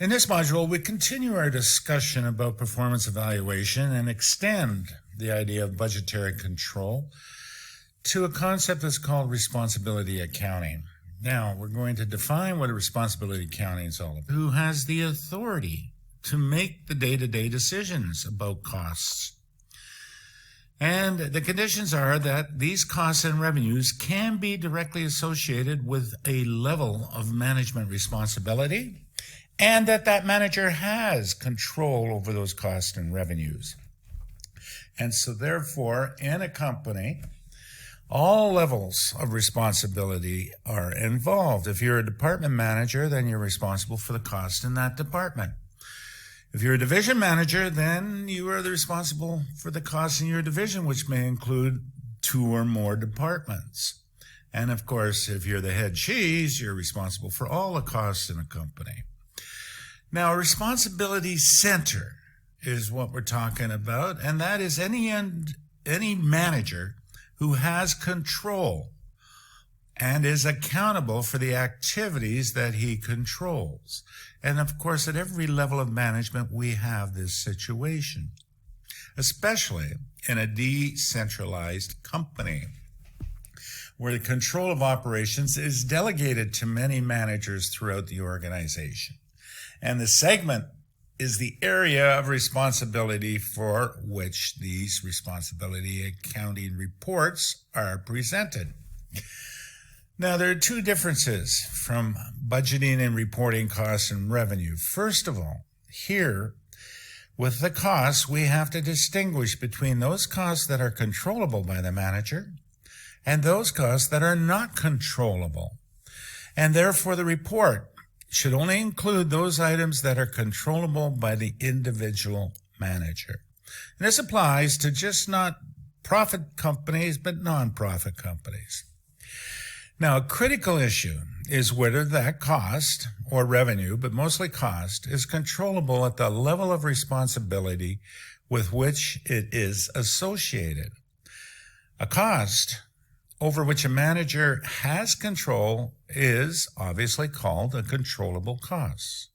In this module, we continue our discussion about performance evaluation and extend the idea of budgetary control to a concept that's called responsibility accounting. Now, we're going to define what a responsibility accounting is all about. Who has the authority to make the day-to-day decisions about costs? And the conditions are that these costs and revenues can be directly associated with a level of management responsibility, and that manager has control over those costs and revenues. And so therefore, in a company, all levels of responsibility are involved. If you're a department manager, then you're responsible for the cost in that department. If you're a division manager, then you are responsible for the costs in your division, which may include 2 or more departments. And of course, if you're the head cheese, you're responsible for all the costs in a company. Now, a responsibility center is what we're talking about, and that is any manager who has control and is accountable for the activities that he controls. And of course, at every level of management, we have this situation, especially in a decentralized company, where the control of operations is delegated to many managers throughout the organization. And the segment is the area of responsibility for which these responsibility accounting reports are presented. Now, there are 2 differences from budgeting and reporting costs and revenue. First of all, here, with the costs, we have to distinguish between those costs that are controllable by the manager and those costs that are not controllable. And therefore, the report should only include those items that are controllable by the individual manager. And this applies to just not profit companies, but non-profit companies. Now, a critical issue is whether that cost or revenue, but mostly cost, is controllable at the level of responsibility with which it is associated. A cost over which a manager has control is obviously called a controllable cost.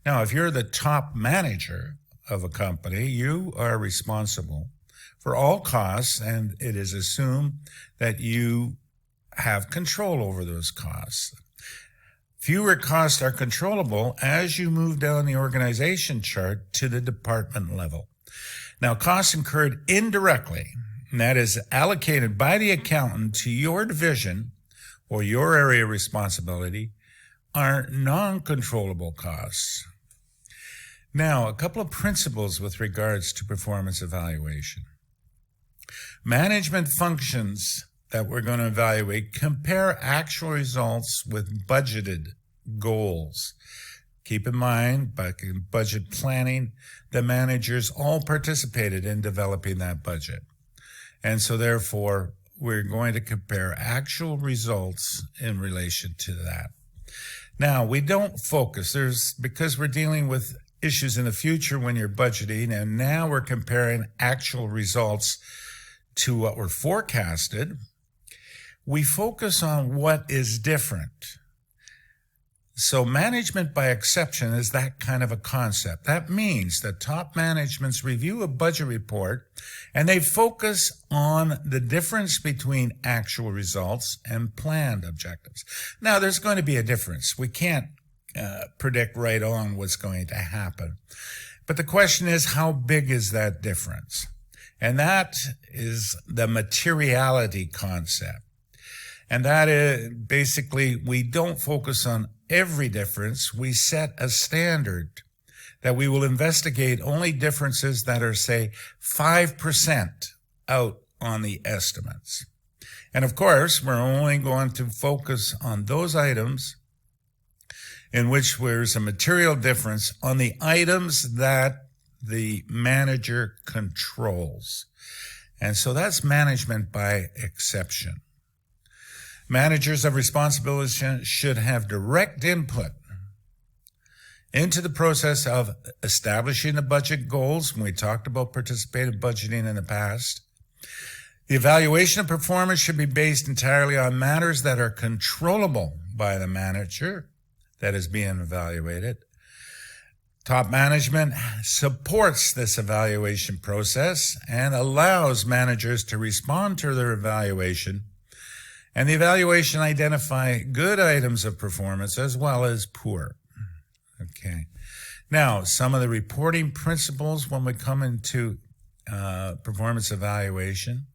Now, if you're the top manager of a company, you are responsible for all costs, and it is assumed that you have control over those costs. Fewer costs are controllable as you move down the organization chart to the department level. Now, costs incurred indirectly, and that is allocated by the accountant to your division or your area of responsibility, are non-controllable costs. Now, a couple of principles with regards to performance evaluation. Management functions that we're going to evaluate compare actual results with budgeted goals. Keep in mind, back in budget planning, the managers all participated in developing that budget. And so therefore, we're going to compare actual results in relation to that. Now, we don't focus. Because we're dealing with issues in the future when you're budgeting, and now we're comparing actual results to what were forecasted, we focus on what is different. So management by exception is that kind of a concept. That means that top managements review a budget report and they focus on the difference between actual results and planned objectives. Now, there's going to be a difference. We can't predict right on what's going to happen. But the question is, how big is that difference? And that is the materiality concept. And that is basically, we don't focus on every difference. We set a standard that we will investigate only differences that are, say, 5% out on the estimates. And of course, we're only going to focus on those items in which there's a material difference on the items that the manager controls. And so that's management by exception. Managers of responsibility should have direct input into the process of establishing the budget goals. When we talked about participative budgeting in the past, the evaluation of performance should be based entirely on matters that are controllable by the manager that is being evaluated. Top management supports this evaluation process and allows managers to respond to their evaluation, and the evaluation identify good items of performance as well as poor. Okay. Now, some of the reporting principles when we come into performance evaluation.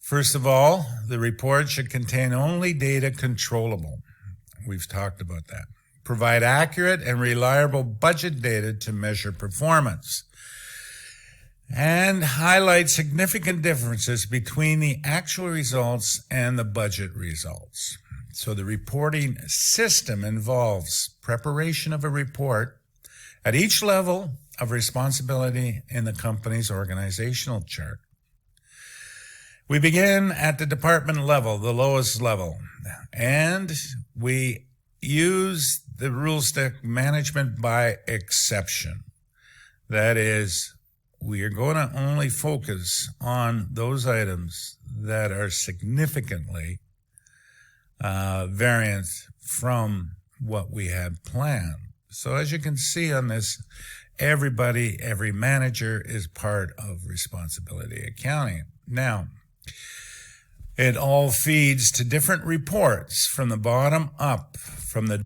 First of all, the report should contain only data controllable. We've talked about that. Provide accurate and reliable budget data to measure performance. And highlight significant differences between the actual results and the budget results. So the reporting system involves preparation of a report at each level of responsibility in the company's organizational chart. We begin at the department level, the lowest level, and we use the rule stick management by exception. That is, we are going to only focus on those items that are significantly variant from what we had planned. So as you can see on this, every manager is part of responsibility accounting. Now, it all feeds to different reports from the bottom up, from the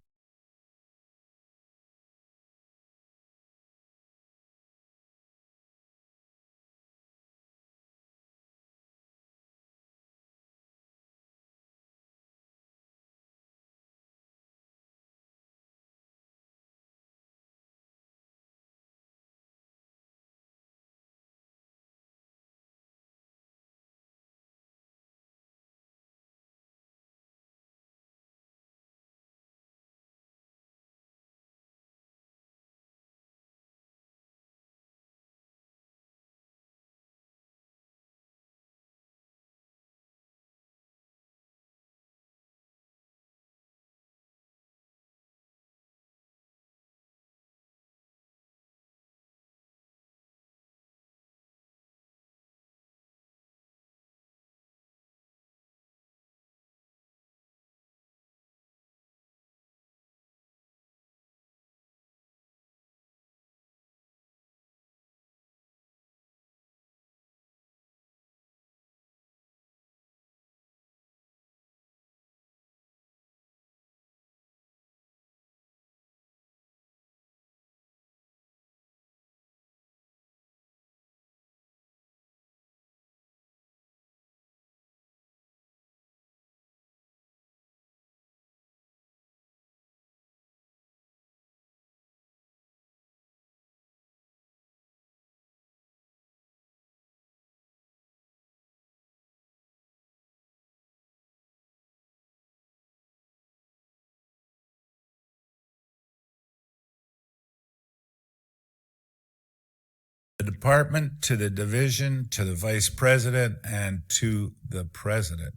department to the division to the vice president and to the president.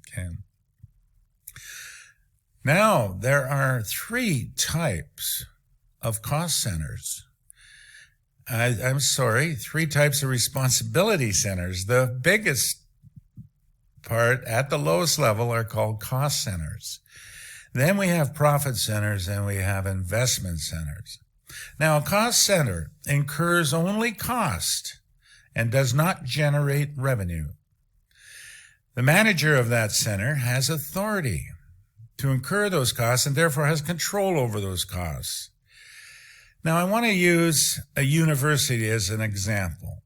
Okay. Now, there are three types of cost centers. Three types of responsibility centers. The biggest part at the lowest level are called cost centers. Then we have profit centers and we have investment centers. Now, a cost center incurs only cost and does not generate revenue. The manager of that center has authority to incur those costs and therefore has control over those costs. Now, I want to use a university as an example.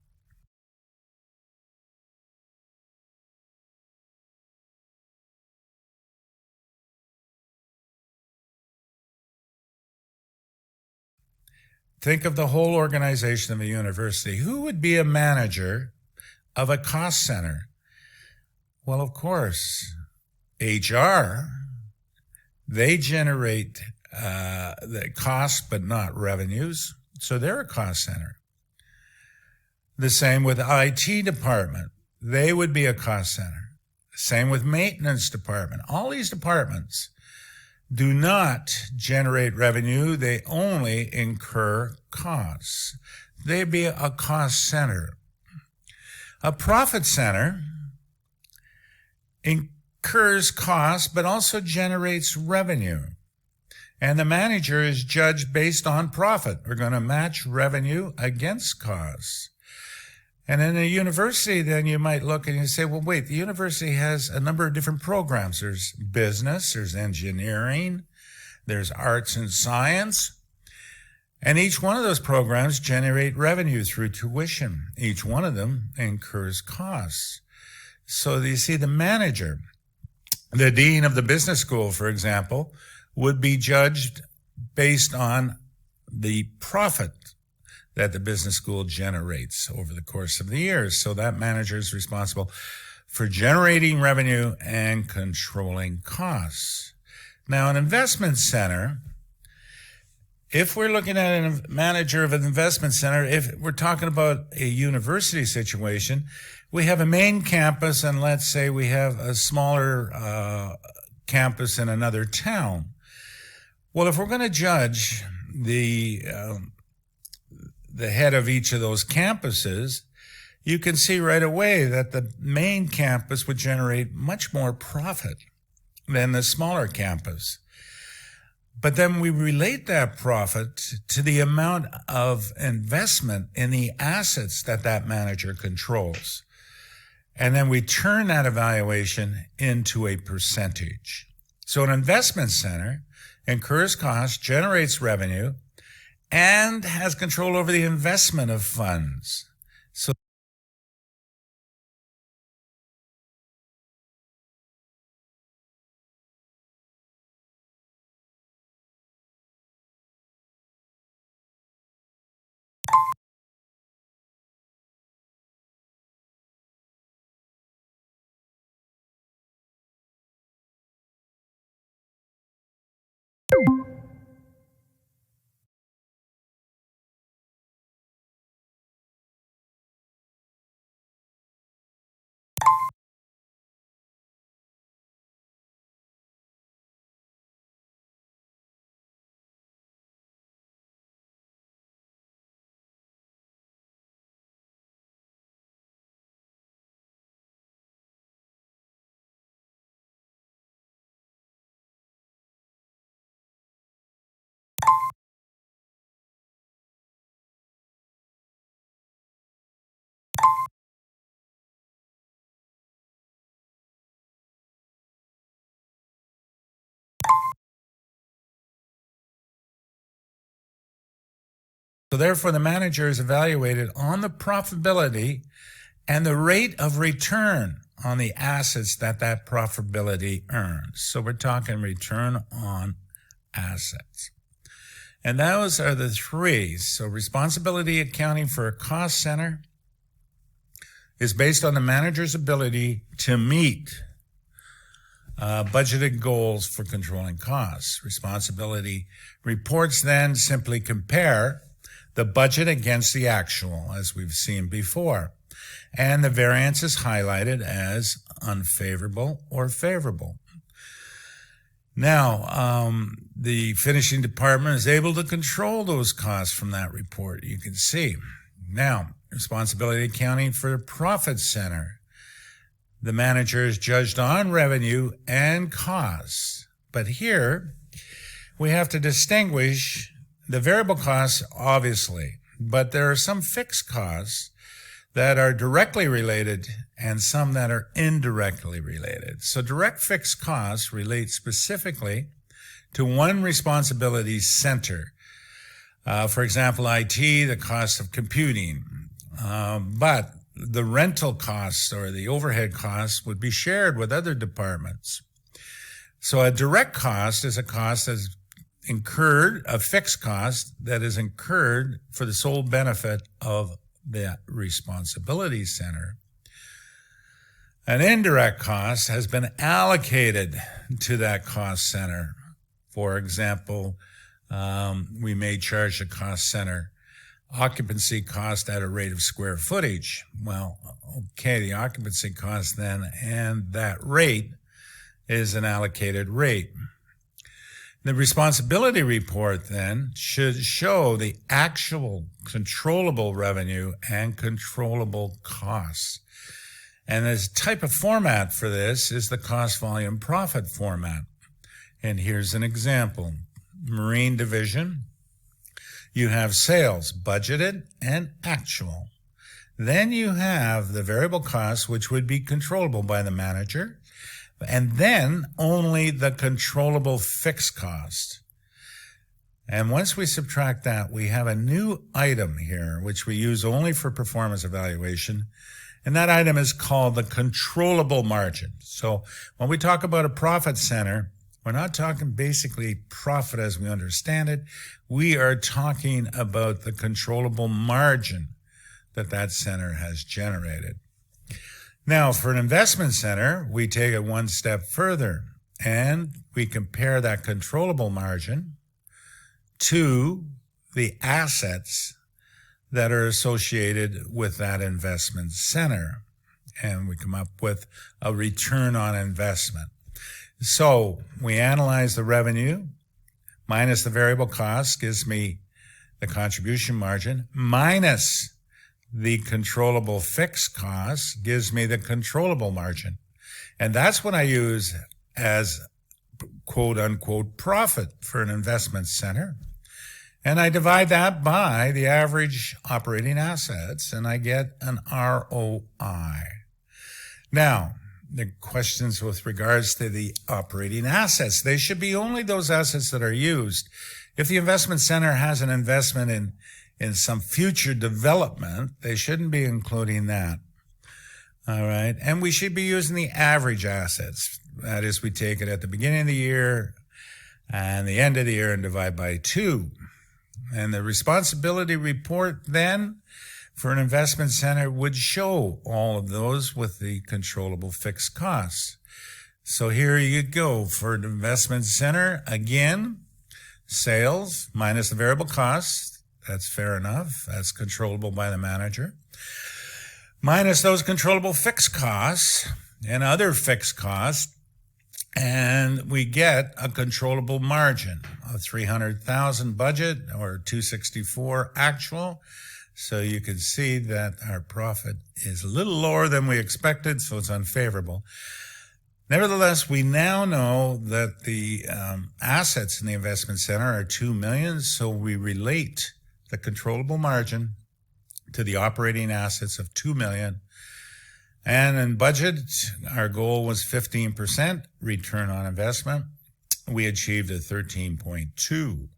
Think of the whole organization of a university. Who would be a manager of a cost center? Well, of course, HR. They generate the costs but not revenues, so they're a cost center. The same with the IT department. They would be a cost center. Same with maintenance department. All these departments do not generate revenue. They only incur costs. They'd be a cost center. A profit center incurs costs but also generates revenue. And the manager is judged based on profit. We're going to match revenue against costs. And in a university, then you might look and you say, well, wait, the university has a number of different programs. There's business, there's engineering, there's arts and science. And each one of those programs generate revenue through tuition. Each one of them incurs costs. So you see the manager, the dean of the business school, for example, would be judged based on the profit that the business school generates over the course of the years. So that manager is responsible for generating revenue and controlling costs. Now, an investment center, if we're looking at a manager of an investment center, if we're talking about a university situation, we have a main campus, and let's say we have a smaller campus in another town. Well, if we're going to judge the head of each of those campuses, you can see right away that the main campus would generate much more profit than the smaller campus. But then we relate that profit to the amount of investment in the assets that that manager controls. And then we turn that evaluation into a percentage. So an investment center incurs costs, generates revenue, and has control over the investment of funds. So therefore, the manager is evaluated on the profitability and the rate of return on the assets that that profitability earns. So we're talking return on assets. And those are the three. So responsibility accounting for a cost center is based on the manager's ability to meet budgeted goals for controlling costs. Responsibility reports then simply compare the budget against the actual, as we've seen before. And the variance is highlighted as unfavorable or favorable. Now, the finishing department is able to control those costs from that report, you can see. Now, responsibility accounting for the profit center. The manager is judged on revenue and costs. But here, we have to distinguish the variable costs, obviously, but there are some fixed costs that are directly related and some that are indirectly related. So direct fixed costs relate specifically to one responsibility center. For example, IT, the cost of computing. But the rental costs or the overhead costs would be shared with other departments. So a direct cost is a cost that's incurred, a fixed cost that is incurred for the sole benefit of the responsibility center. An indirect cost has been allocated to that cost center. For example, we may charge the cost center occupancy cost at a rate of square footage. Well, okay, the occupancy cost then and that rate is an allocated rate. The responsibility report then should show the actual controllable revenue and controllable costs. And the type of format for this is the cost volume profit format. And here's an example. marine division, you have sales, budgeted and actual. Then you have the variable costs, which would be controllable by the manager, and then only the controllable fixed cost. And once we subtract that, we have a new item here, which we use only for performance evaluation. And that item is called the controllable margin. So when we talk about a profit center, we're not talking basically profit as we understand it. We are talking about the controllable margin that center has generated. Now, for an investment center, we take it one step further and we compare that controllable margin to the assets that are associated with that investment center. And we come up with a return on investment. So we analyze the revenue minus the variable cost gives me the contribution margin minus the controllable fixed cost gives me the controllable margin. And that's what I use as quote unquote profit for an investment center. And I divide that by the average operating assets and I get an ROI. Now, the questions with regards to the operating assets, they should be only those assets that are used. If the investment center has an investment in some future development, they shouldn't be including that. All right. And we should be using the average assets. That is, we take it at the beginning of the year and the end of the year and divide by 2. And the responsibility report then for an investment center would show all of those with the controllable fixed costs. So here you go for an investment center. Again, sales minus the variable costs. That's fair enough. That's controllable by the manager. Minus those controllable fixed costs and other fixed costs. And we get a controllable margin, a $300,000 budget or $264 actual. So you can see that our profit is a little lower than we expected, so it's unfavorable. Nevertheless, we now know that the assets in the investment center are $2 million, so we relate the controllable margin to the operating assets of $2 million. And in budget, our goal was 15% return on investment. We achieved a 13.2.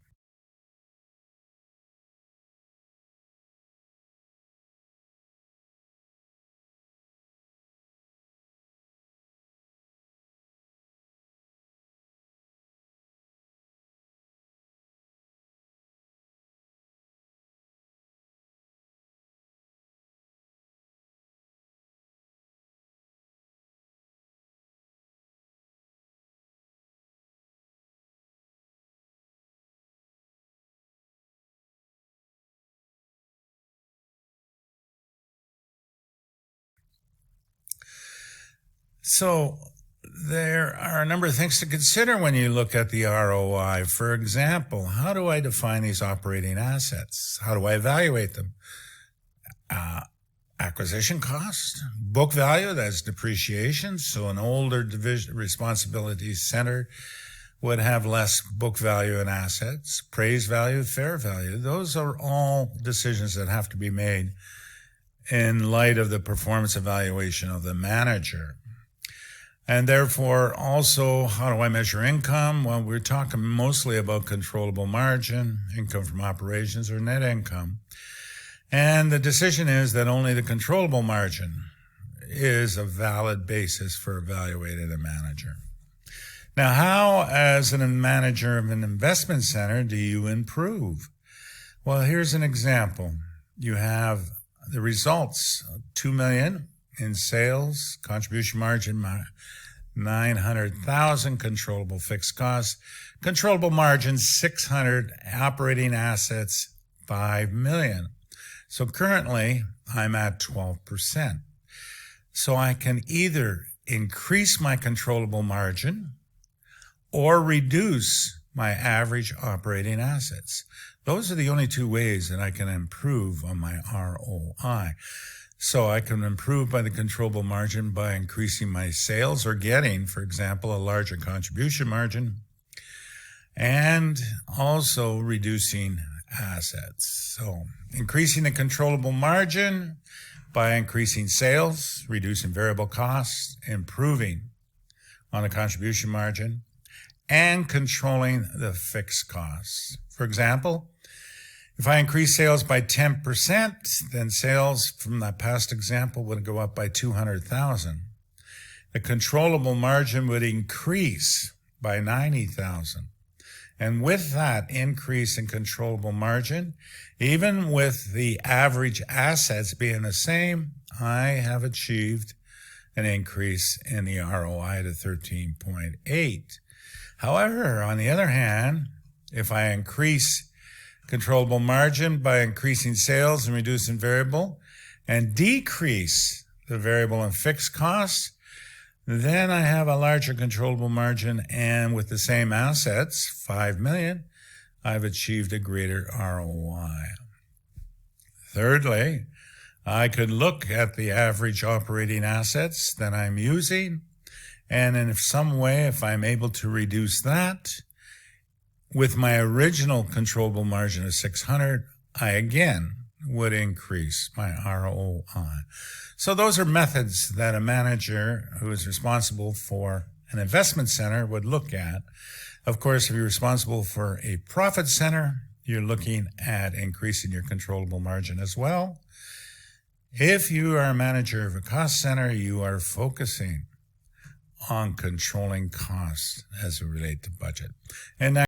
So there are a number of things to consider when you look at the ROI. For example, how do I define these operating assets? How do I evaluate them? Acquisition cost, book value, that's depreciation. So an older division responsibility center would have less book value in assets. Appraised value, fair value. Those are all decisions that have to be made in light of the performance evaluation of the manager. And therefore, also, how do I measure income? Well, we're talking mostly about controllable margin, income from operations, or net income. And the decision is that only the controllable margin is a valid basis for evaluating a manager. Now, how, as a manager of an investment center, do you improve? Well, here's an example. You have the results, $2 million in sales, contribution margin, $900,000, controllable fixed costs, controllable margin, $600,000, operating assets, $5 million. So currently, I'm at 12%. So I can either increase my controllable margin or reduce my average operating assets. Those are the only two ways that I can improve on my ROI. So I can improve by the controllable margin by increasing my sales or getting, for example, a larger contribution margin. and also reducing assets. So increasing the controllable margin by increasing sales, reducing variable costs, improving on the contribution margin, and controlling the fixed costs. For example, if I increase sales by 10%, then sales from that past example would go up by 200,000. The controllable margin would increase by 90,000. And with that increase in controllable margin, even with the average assets being the same, I have achieved an increase in the ROI to 13.8. However, on the other hand, if I increase controllable margin by increasing sales and reducing variable and decrease the variable and fixed costs, then I have a larger controllable margin, and with the same assets, 5 million, I've achieved a greater ROI. Thirdly, I could look at the average operating assets that I'm using, and in some way, if I'm able to reduce that, with my original controllable margin of 600, I again would increase my ROI. So those are methods that a manager who is responsible for an investment center would look at. Of course, if you're responsible for a profit center, you're looking at increasing your controllable margin as well. If you are a manager of a cost center, you are focusing on controlling costs as it relates to budget. And